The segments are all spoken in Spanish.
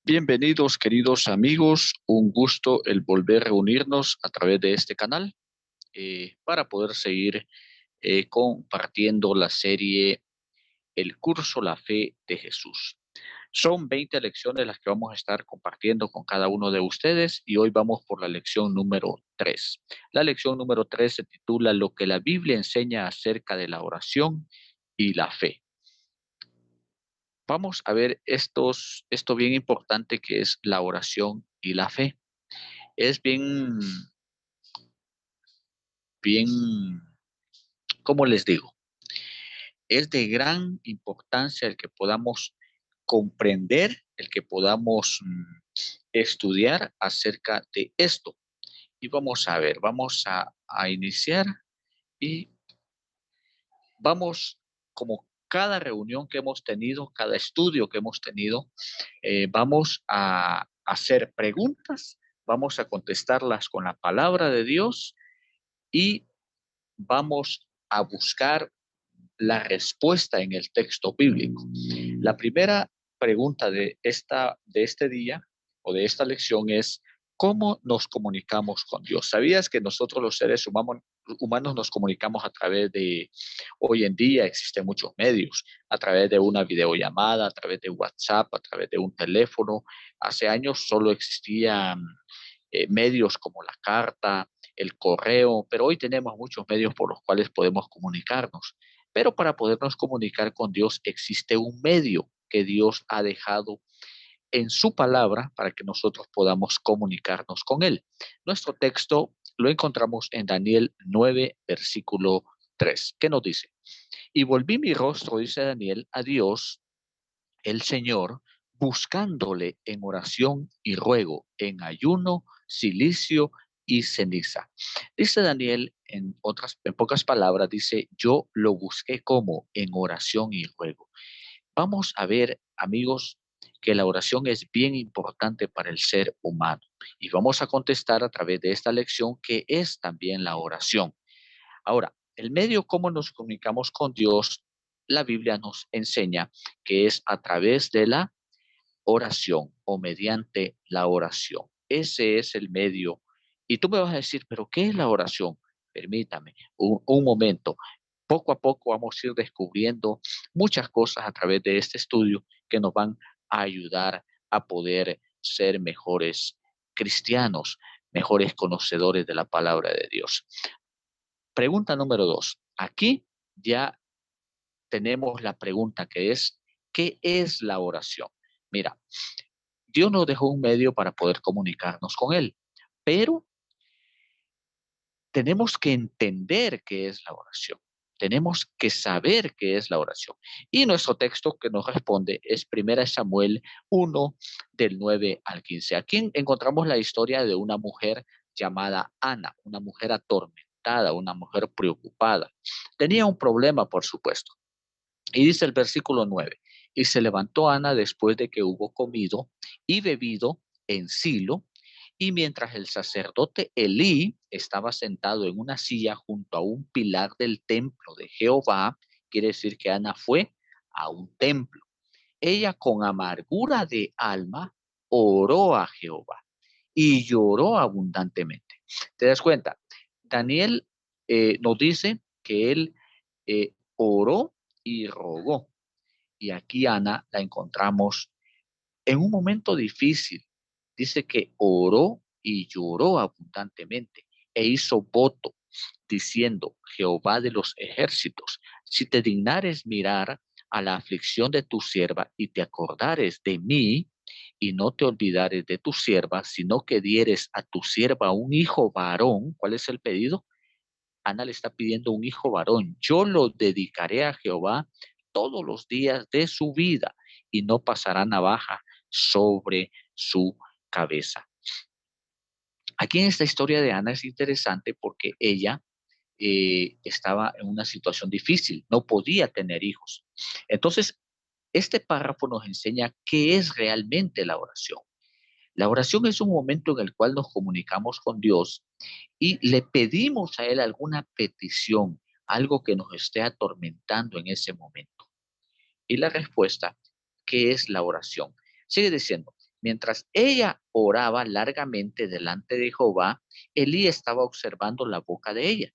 Bienvenidos, queridos amigos. Un gusto el volver a reunirnos a través de este canal para poder seguir compartiendo la serie El curso La Fe de Jesús. Son 20 lecciones las que vamos a estar compartiendo con cada uno de ustedes y hoy vamos por la lección número 3. La lección número 3 se titula Lo que la Biblia enseña acerca de la oración y la fe. Vamos a ver esto bien importante que es la oración y la fe. Es bien, ¿cómo les digo? Es de gran importancia el que podamos comprender, el que podamos estudiar acerca de esto. Y vamos a ver, vamos a iniciar y vamos, como cada reunión que hemos tenido, cada estudio que hemos tenido, vamos a hacer preguntas, vamos a contestarlas con la palabra de Dios y vamos a buscar la respuesta en el texto bíblico. La primera pregunta de este día o de esta lección es, ¿cómo nos comunicamos con Dios? ¿Sabías que nosotros los seres humanos nos comunicamos a través de, hoy en día existen muchos medios, a través de una videollamada, a través de WhatsApp, a través de un teléfono? Hace años solo existían medios como la carta, el correo, pero hoy tenemos muchos medios por los cuales podemos comunicarnos. Pero para podernos comunicar con Dios existe un medio que Dios ha dejado en su palabra para que nosotros podamos comunicarnos con Él. Nuestro texto lo encontramos en Daniel 9, versículo 3, que nos dice, y volví mi rostro, dice Daniel, a Dios, el Señor, buscándole en oración y ruego, en ayuno, silicio y ceniza. Dice Daniel, en pocas palabras, dice, yo lo busqué como en oración y ruego. Vamos a ver, amigos, que la oración es bien importante para el ser humano. Y vamos a contestar a través de esta lección que es también la oración. Ahora, el medio cómo nos comunicamos con Dios, la Biblia nos enseña que es a través de la oración o mediante la oración. Ese es el medio. Y tú me vas a decir, ¿pero qué es la oración? Permítame un momento. Poco a poco vamos a ir descubriendo muchas cosas a través de este estudio que nos van a ayudar a poder ser mejores cristianos, mejores conocedores de la palabra de Dios. Pregunta número 2. Aquí ya tenemos la pregunta que es, ¿qué es la oración? Mira, Dios nos dejó un medio para poder comunicarnos con Él, pero tenemos que entender qué es la oración. Tenemos que saber qué es la oración. Y nuestro texto que nos responde es 1 Samuel 1, del 9 al 15. Aquí encontramos la historia de una mujer llamada Ana, una mujer atormentada, una mujer preocupada. Tenía un problema, por supuesto. Y dice el versículo 9, y se levantó Ana después de que hubo comido y bebido en Silo, y mientras el sacerdote Elí estaba sentado en una silla junto a un pilar del templo de Jehová, quiere decir que Ana fue a un templo. Ella con amargura de alma oró a Jehová y lloró abundantemente. ¿Te das cuenta? Daniel nos dice que él oró y rogó. Y aquí Ana la encontramos en un momento difícil. Dice que oró y lloró abundantemente e hizo voto diciendo, Jehová de los ejércitos, si te dignares mirar a la aflicción de tu sierva y te acordares de mí y no te olvidares de tu sierva, sino que dieres a tu sierva un hijo varón, ¿cuál es el pedido? Ana le está pidiendo un hijo varón. Yo lo dedicaré a Jehová todos los días de su vida y no pasará navaja sobre su cabeza. Aquí en esta historia de Ana es interesante porque ella estaba en una situación difícil, no podía tener hijos. Entonces, este párrafo nos enseña qué es realmente la oración. La oración es un momento en el cual nos comunicamos con Dios y le pedimos a Él alguna petición, algo que nos esté atormentando en ese momento. Y la respuesta, ¿qué es la oración? Sigue diciendo, Mientras ella oraba largamente delante de Jehová, Elí estaba observando la boca de ella.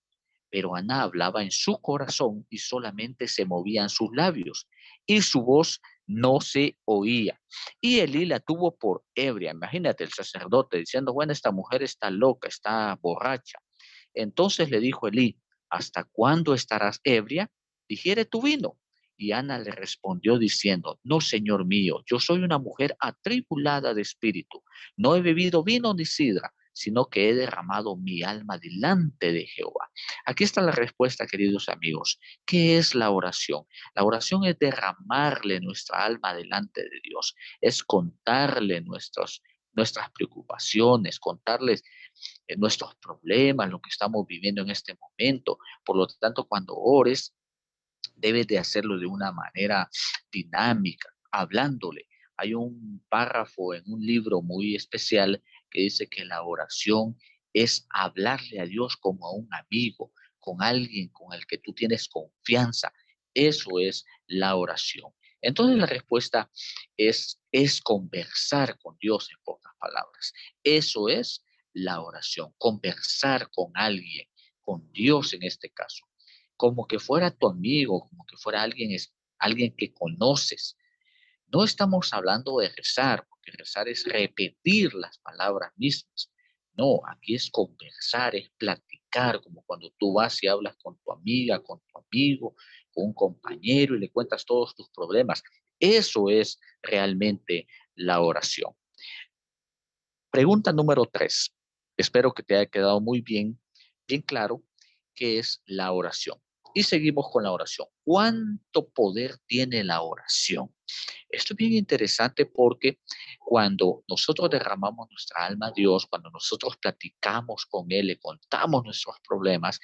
Pero Ana hablaba en su corazón y solamente se movían sus labios y su voz no se oía. Y Elí la tuvo por ebria. Imagínate el sacerdote diciendo, bueno, esta mujer está loca, está borracha. Entonces le dijo Elí, ¿hasta cuándo estarás ebria? Digiere tu vino. Y Ana le respondió diciendo, no, señor mío, yo soy una mujer atribulada de espíritu. No he bebido vino ni sidra, sino que he derramado mi alma delante de Jehová. Aquí está la respuesta, queridos amigos. ¿Qué es la oración? La oración es derramarle nuestra alma delante de Dios, es contarle nuestras preocupaciones, contarles nuestros problemas, lo que estamos viviendo en este momento. Por lo tanto, cuando ores, debes de hacerlo de una manera dinámica, hablándole. Hay un párrafo en un libro muy especial que dice que la oración es hablarle a Dios como a un amigo, con alguien con el que tú tienes confianza. Eso es la oración. Entonces la respuesta es conversar con Dios en pocas palabras. Eso es la oración, conversar con alguien, con Dios en este caso como que fuera tu amigo, como que fuera alguien que conoces. No estamos hablando de rezar, porque rezar es repetir las palabras mismas. No, aquí es conversar, es platicar, como cuando tú vas y hablas con tu amiga, con tu amigo, con un compañero y le cuentas todos tus problemas. Eso es realmente la oración. Pregunta número 3. Espero que te haya quedado muy bien claro qué es la oración. Y seguimos con la oración. ¿Cuánto poder tiene la oración? Esto es bien interesante porque cuando nosotros derramamos nuestra alma a Dios, cuando nosotros platicamos con Él, le contamos nuestros problemas,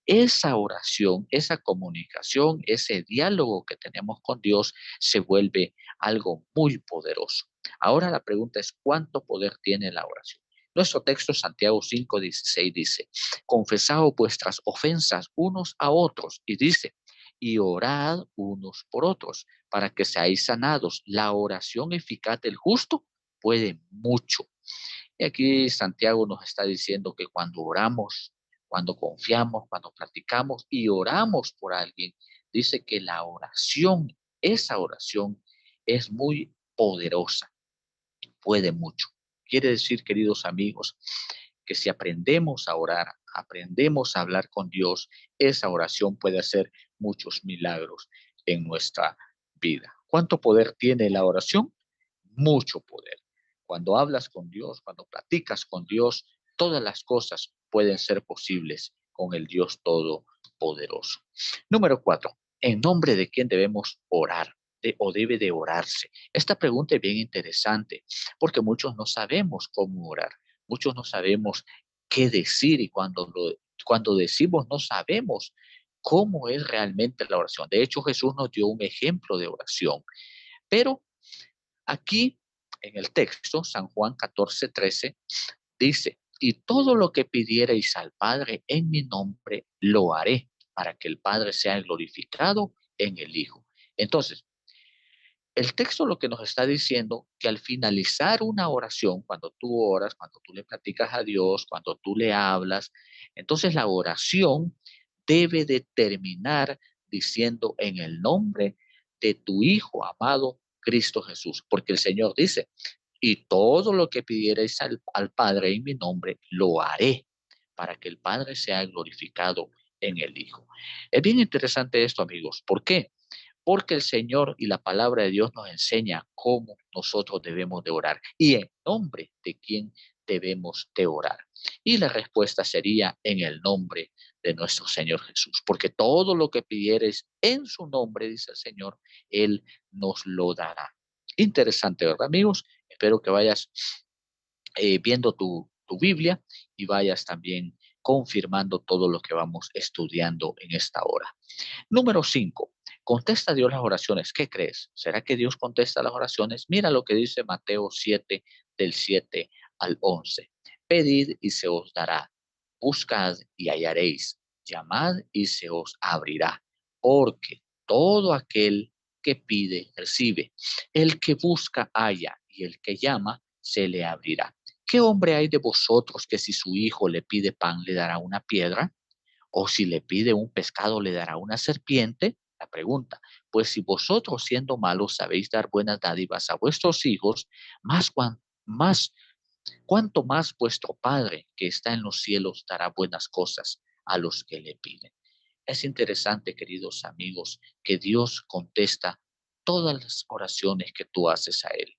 esa oración, esa comunicación, ese diálogo que tenemos con Dios se vuelve algo muy poderoso. Ahora la pregunta es, ¿cuánto poder tiene la oración? Nuestro texto, Santiago 5:16, dice, confesaos vuestras ofensas unos a otros, y dice, y orad unos por otros, para que seáis sanados. La oración eficaz del justo puede mucho. Y aquí Santiago nos está diciendo que cuando oramos, cuando confiamos, cuando platicamos y oramos por alguien, dice que la oración, esa oración es muy poderosa, puede mucho. Quiere decir, queridos amigos, que si aprendemos a orar, aprendemos a hablar con Dios, esa oración puede hacer muchos milagros en nuestra vida. ¿Cuánto poder tiene la oración? Mucho poder. Cuando hablas con Dios, cuando platicas con Dios, todas las cosas pueden ser posibles con el Dios Todopoderoso. Número 4. ¿En nombre de quién debemos orar? O debe de orarse. Esta pregunta es bien interesante porque muchos no sabemos cómo orar, muchos no sabemos qué decir y cuando decimos no sabemos cómo es realmente la oración. De hecho, Jesús nos dio un ejemplo de oración, pero aquí en el texto, San Juan 14:13, dice, y todo lo que pidierais al Padre en mi nombre, lo haré para que el Padre sea glorificado en el Hijo. Entonces, el texto lo que nos está diciendo que al finalizar una oración, cuando tú oras, cuando tú le platicas a Dios, cuando tú le hablas, entonces la oración debe de terminar diciendo en el nombre de tu Hijo amado Cristo Jesús, porque el Señor dice, y todo lo que pidierais al Padre en mi nombre, lo haré para que el Padre sea glorificado en el Hijo. Es bien interesante esto, amigos. ¿Por qué? Porque el Señor y la palabra de Dios nos enseña cómo nosotros debemos de orar y en nombre de quién debemos de orar. Y la respuesta sería en el nombre de nuestro Señor Jesús, porque todo lo que pidieres en su nombre, dice el Señor, Él nos lo dará. Interesante, ¿verdad, amigos? Espero que vayas viendo tu Biblia y vayas también confirmando todo lo que vamos estudiando en esta hora. Número 5. ¿Contesta Dios las oraciones? ¿Qué crees? ¿Será que Dios contesta las oraciones? Mira lo que dice Mateo 7, del 7 al 11. Pedid y se os dará. Buscad y hallaréis. Llamad y se os abrirá. Porque todo aquel que pide, recibe. El que busca, halla. Y el que llama, se le abrirá. ¿Qué hombre hay de vosotros que si su hijo le pide pan le dará una piedra? ¿O si le pide un pescado le dará una serpiente? La pregunta, pues si vosotros siendo malos sabéis dar buenas dádivas a vuestros hijos, más cuánto más vuestro Padre que está en los cielos dará buenas cosas a los que le piden. Es interesante, queridos amigos, que Dios contesta todas las oraciones que tú haces a Él.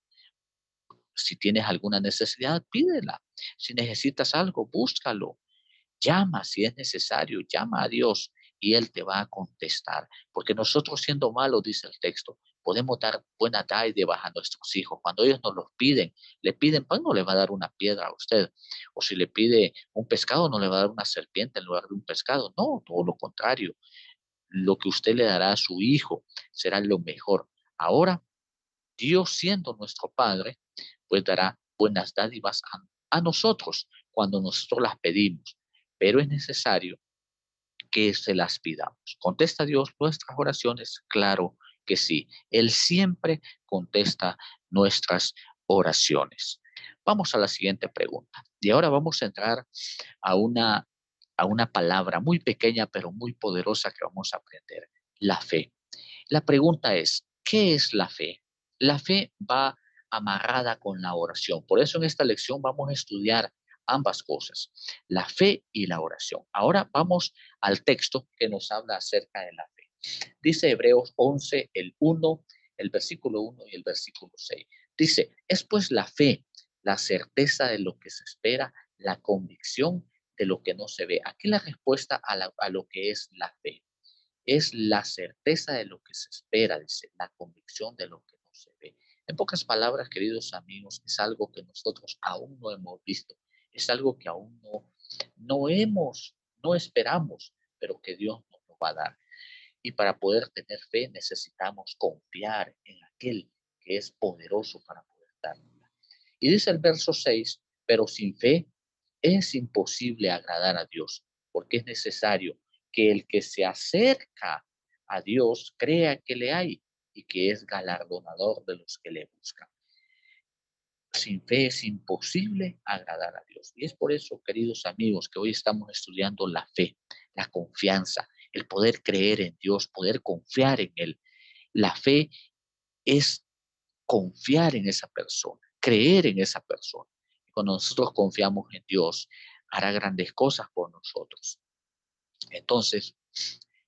Si tienes alguna necesidad, pídela. Si necesitas algo, búscalo. Llama si es necesario, llama a Dios y Él te va a contestar. Porque nosotros siendo malos, dice el texto, podemos dar buena dádivas a nuestros hijos. Cuando ellos nos los piden, le piden pan, no le va a dar una piedra a usted. O si le pide un pescado, no le va a dar una serpiente en lugar de un pescado. No, todo lo contrario. Lo que usted le dará a su hijo será lo mejor. Ahora, Dios siendo nuestro Padre, pues dará buenas dádivas a nosotros cuando nosotros las pedimos. Pero es necesario que se las pidamos. ¿Contesta Dios nuestras oraciones? Claro que sí. Él siempre contesta nuestras oraciones. Vamos a la siguiente pregunta. Y ahora vamos a entrar a una palabra muy pequeña pero muy poderosa que vamos a aprender, la fe. La pregunta es, ¿qué es la fe? La fe va amarrada con la oración. Por eso en esta lección vamos a estudiar ambas cosas, la fe y la oración. Ahora vamos al texto que nos habla acerca de la fe. Dice Hebreos 11, el versículo 1 y el versículo 6. Dice, es pues la fe, la certeza de lo que se espera, la convicción de lo que no se ve. Aquí la respuesta a lo que es la fe es la certeza de lo que se espera, dice, la convicción de lo que no se ve. En pocas palabras, queridos amigos, es algo que nosotros aún no hemos visto, es algo que aún no esperamos, pero que Dios nos lo va a dar. Y para poder tener fe necesitamos confiar en aquel que es poderoso para poder darla. Y dice el verso 6, pero sin fe es imposible agradar a Dios, porque es necesario que el que se acerca a Dios crea que le hay y que es galardonador de los que le buscan. Sin fe es imposible agradar a Dios. Y es por eso, queridos amigos, que hoy estamos estudiando la fe, la confianza, el poder creer en Dios, poder confiar en Él. La fe es confiar en esa persona, creer en esa persona. Cuando nosotros confiamos en Dios, hará grandes cosas por nosotros. Entonces,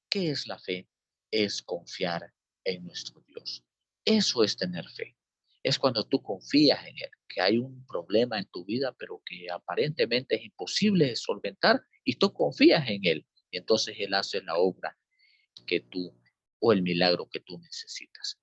¿qué es la fe? Es confiar en nuestro Dios. Eso es tener fe. Es cuando tú confías en Él, que hay un problema en tu vida, pero que aparentemente es imposible de solventar, y tú confías en Él. Y entonces Él hace la obra que tú o el milagro que tú necesitas.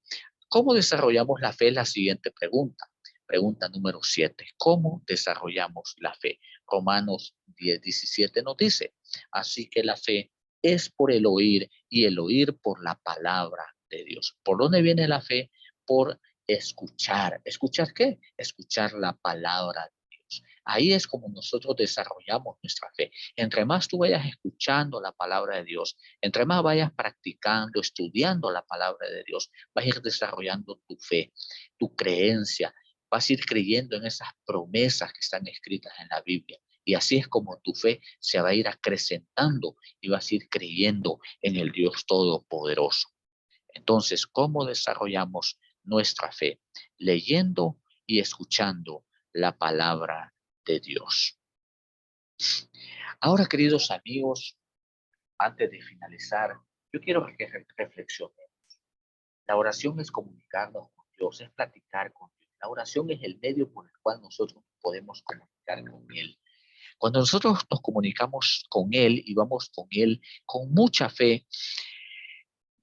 ¿Cómo desarrollamos la fe? La siguiente pregunta. Pregunta número 7. ¿Cómo desarrollamos la fe? Romanos 10:17 nos dice, así que la fe es por el oír y el oír por la palabra de Dios. ¿Por dónde viene la fe? Por escuchar. ¿Escuchar qué? Escuchar la palabra de Dios. Ahí es como nosotros desarrollamos nuestra fe. Entre más tú vayas escuchando la palabra de Dios, entre más vayas practicando, estudiando la palabra de Dios, vas a ir desarrollando tu fe, tu creencia, vas a ir creyendo en esas promesas que están escritas en la Biblia. Y así es como tu fe se va a ir acrecentando y vas a ir creyendo en el Dios Todopoderoso. Entonces, ¿cómo desarrollamos nuestra fe? Leyendo y escuchando la palabra de Dios. Ahora, queridos amigos, antes de finalizar, yo quiero que reflexionemos. La oración es comunicarnos con Dios, es platicar con Dios. La oración es el medio por el cual nosotros podemos comunicar con Él. Cuando nosotros nos comunicamos con Él y vamos con Él con mucha fe,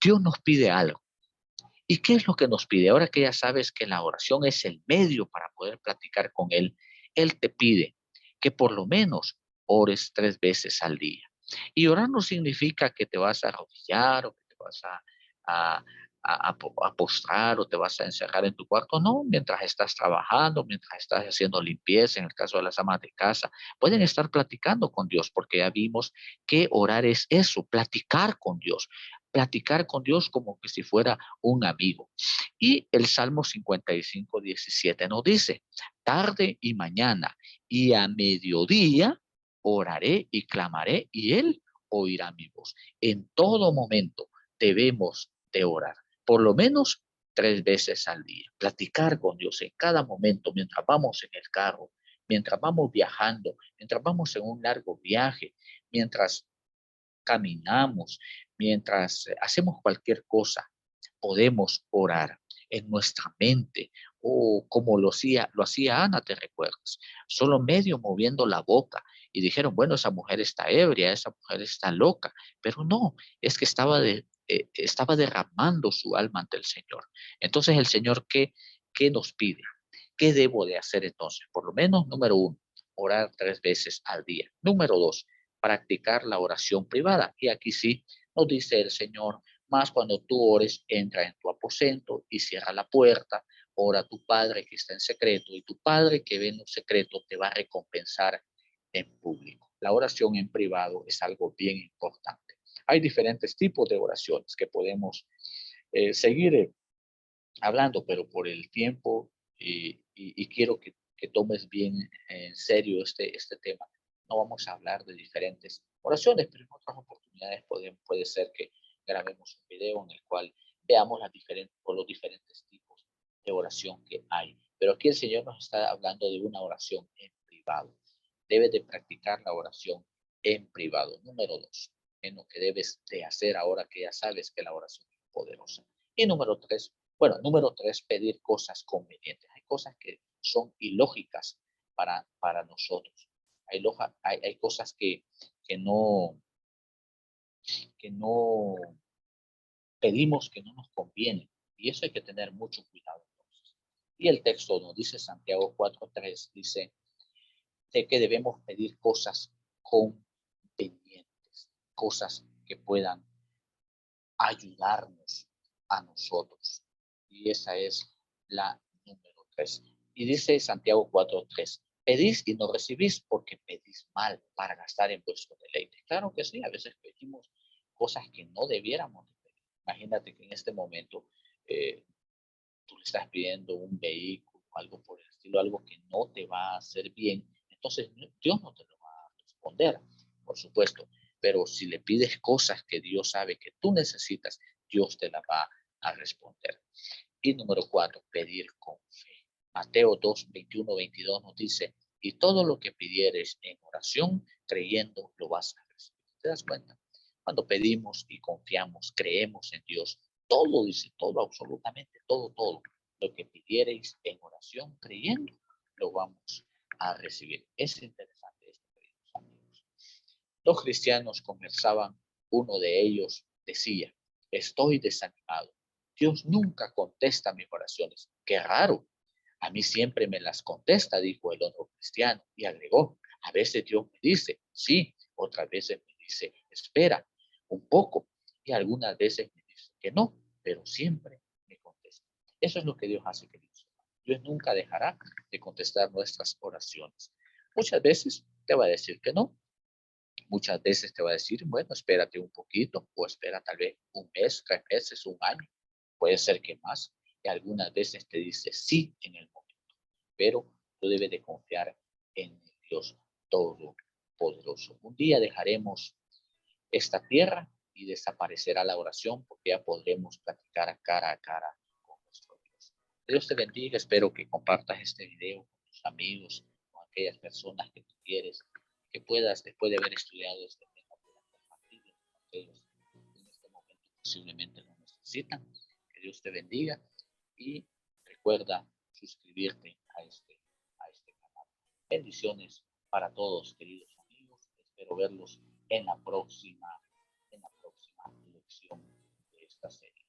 Dios nos pide algo. ¿Y qué es lo que nos pide? Ahora que ya sabes que la oración es el medio para poder platicar con Él te pide que por lo menos ores 3 veces al día. Y orar no significa que te vas a arrodillar o que te vas a, a postrar o te vas a encerrar en tu cuarto. No, mientras estás trabajando, mientras estás haciendo limpieza, en el caso de las amas de casa, pueden estar platicando con Dios porque ya vimos que orar es eso, platicar con Dios. platicar con Dios como que si fuera un amigo. Y el Salmo 55:17 nos dice, tarde y mañana y a mediodía oraré y clamaré y Él oirá mi voz. En todo momento debemos de orar, por lo menos 3 veces al día. Platicar con Dios en cada momento, mientras vamos en el carro, mientras vamos viajando, mientras vamos en un largo viaje, mientras caminamos, mientras hacemos cualquier cosa, podemos orar en nuestra mente o como lo hacía Ana, ¿te recuerdas? Solo medio moviendo la boca y dijeron, bueno, esa mujer está ebria, esa mujer está loca, pero no, es que estaba derramando su alma ante el Señor. Entonces el Señor, ¿qué nos pide? ¿Qué debo de hacer entonces? Por lo menos, número uno, orar 3 veces al día. Número dos, practicar la oración privada. Y aquí sí nos dice el Señor, más cuando tú ores, entra en tu aposento y cierra la puerta, ora a tu Padre que está en secreto y tu Padre que ve en secreto te va a recompensar en público. La oración en privado es algo bien importante. Hay diferentes tipos de oraciones que podemos seguir hablando, pero por el tiempo y quiero que tomes bien en serio este tema. No vamos a hablar de diferentes oraciones, pero en otras oportunidades puede ser que grabemos un video en el cual veamos los diferentes tipos de oración que hay. Pero aquí el Señor nos está hablando de una oración en privado. Debes de practicar la oración en privado. Número dos, en lo que debes de hacer ahora que ya sabes que la oración es poderosa. Y número tres, pedir cosas convenientes. Hay cosas que son ilógicas para nosotros. Hay cosas que no, que no pedimos que no nos convienen. Y eso hay que tener mucho cuidado entonces. Y el texto nos dice, Santiago 4:3, dice de que debemos pedir cosas convenientes, cosas que puedan ayudarnos a nosotros. Y esa es la número 3. Y dice Santiago 4:3, pedís y no recibís porque pedís mal para gastar en vuestro deleite. Claro que sí, a veces pedimos cosas que no debiéramos de pedir. Imagínate que en este momento eh, tú le estás pidiendo un vehículo, algo por el estilo, algo que no te va a hacer bien, entonces Dios no te lo va a responder, por supuesto. Pero si le pides cosas que Dios sabe que tú necesitas, Dios te la va a responder. Y número 4, pedir con fe. Mateo 2:21-22 nos dice, y todo lo que pidieres en oración, creyendo, lo vas a recibir. ¿Te das cuenta? Cuando pedimos y confiamos, creemos en Dios, todo, dice, todo, absolutamente todo, lo que pidiereis en oración, creyendo, lo vamos a recibir. Es interesante esto, queridos amigos. Dos cristianos conversaban, uno de ellos decía, estoy desanimado. Dios nunca contesta mis oraciones. Qué raro. A mí siempre me las contesta, dijo el otro cristiano, y agregó, a veces Dios me dice, sí, otras veces me dice, espera un poco, y algunas veces me dice que no, pero siempre me contesta. Eso es lo que Dios hace, queridos. Dios nunca dejará de contestar nuestras oraciones. Muchas veces te va a decir que no, muchas veces te va a decir, bueno, espérate un poquito o espera tal vez un mes, 3 meses, un año, puede ser que más. Y algunas veces te dice sí en el momento, pero tú debes de confiar en Dios Todopoderoso. Un día dejaremos esta tierra y desaparecerá la oración porque ya podremos platicar cara a cara con nuestro Dios. Dios te bendiga, espero que compartas este video con tus amigos, con aquellas personas que tú quieres, que puedas, después de haber estudiado este tema, puedas compartirlo con aquellos que en este momento posiblemente lo necesitan. Que Dios te bendiga y recuerda suscribirte a este canal. Bendiciones para todos, queridos amigos. Espero verlos en la próxima lección de esta serie.